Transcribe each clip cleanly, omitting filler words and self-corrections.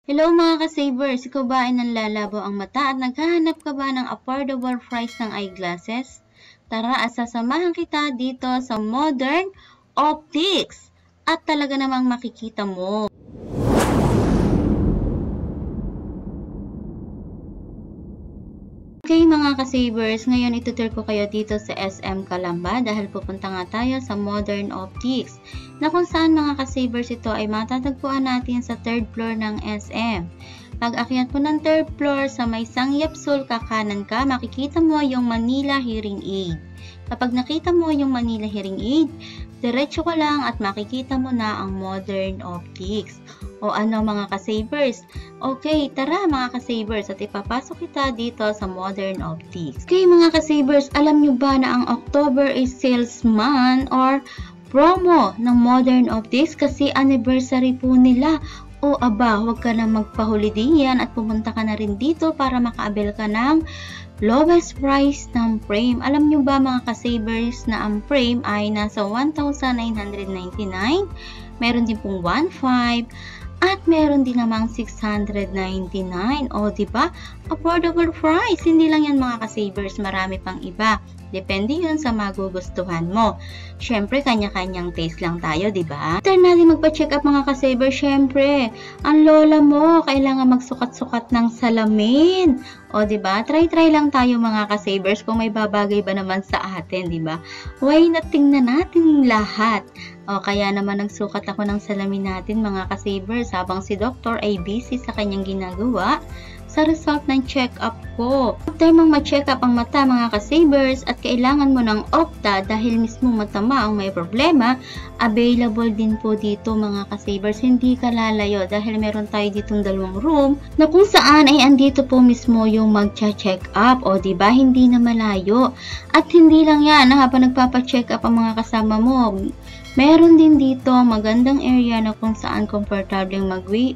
Hello mga ka-savers! Ikaw ba ay nanlalabo ang mata at naghahanap ka ba ng affordable price ng eyeglasses? Tara at sasamahan kita dito sa Modern Optics at talaga namang makikita mo. Okay mga ka-savers, ngayon itutur ko kayo dito sa SM Calamba dahil pupunta nga tayo sa Modern Optics na kung saan mga ka-savers ito ay matatagpuan natin sa 3rd floor ng SM. Pag akyat mo ng 3rd floor sa may Sangyapsul, kakanan ka, makikita mo yung Manila Hearing Aid. Kapag nakita mo yung Manila Hearing Aid, diretso ka lang at makikita mo na ang Modern Optics. O ano mga ka-savers? Okay, tara mga ka-savers at ipapasok kita dito sa Modern Optics. Okay mga ka-savers, alam nyo ba na ang October is sales month or promo ng Modern Optics kasi anniversary po nila. O aba, huwag ka na magpahuli din yan at pumunta ka na rin dito para makaabel ka ng lowest price ng frame. Alam nyo ba mga ka-savers na ang frame ay nasa 1,999, meron din pong 1,500, at meron din namang 699. O, diba? Affordable price. Hindi lang yan mga ka-savers. Marami pang iba. Depende yun sa magugustuhan mo. Syempre, kanya-kanyang taste lang tayo, diba? After natin magpa-check up mga ka-savers, syempre, ang lola mo, kailangan magsukat-sukat ng salamin. O, diba? Try lang tayo mga ka-savers kung may babagay ba naman sa atin, diba? Why not tingnan natin lahat? O, kaya naman nagsukat ako ng salamin natin mga ka-savers habang si Dr. ay busy sa kanyang ginagawa sa result ng check-up ko. After mong ma-check up ang mata mga ka-savers at kailangan mo ng Opta dahil mismo mata mo ang may problema, available din po dito mga ka-savers. Hindi ka lalayo dahil meron tayo ditong 2 room na kung saan ay andito po mismo yung mag-check up. O diba, hindi na malayo. At hindi lang yan, habang nagpapa-check up ang mga kasama mo, meron din dito magandang area na kung saan komportable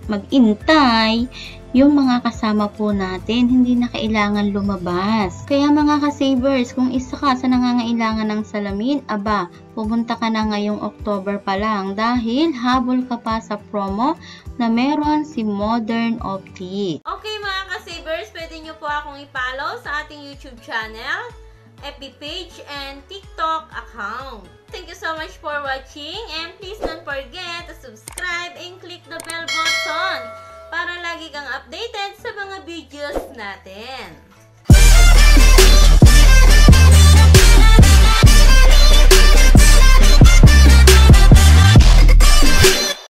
mag-intay yung mga kasama po natin, hindi na kailangan lumabas. Kaya mga ka-savers, kung isa ka sa nangangailangan ng salamin, aba, pumunta ka na ngayong October pa lang dahil habol ka pa sa promo na meron si Modern Optics. Okay mga ka-savers, pwede nyo po akong i-follow sa ating YouTube channel, FB page, and TikTok account. Thank you so much for watching and please don't forget to subscribe and click the bell button para lagi kang updated sa mga videos natin.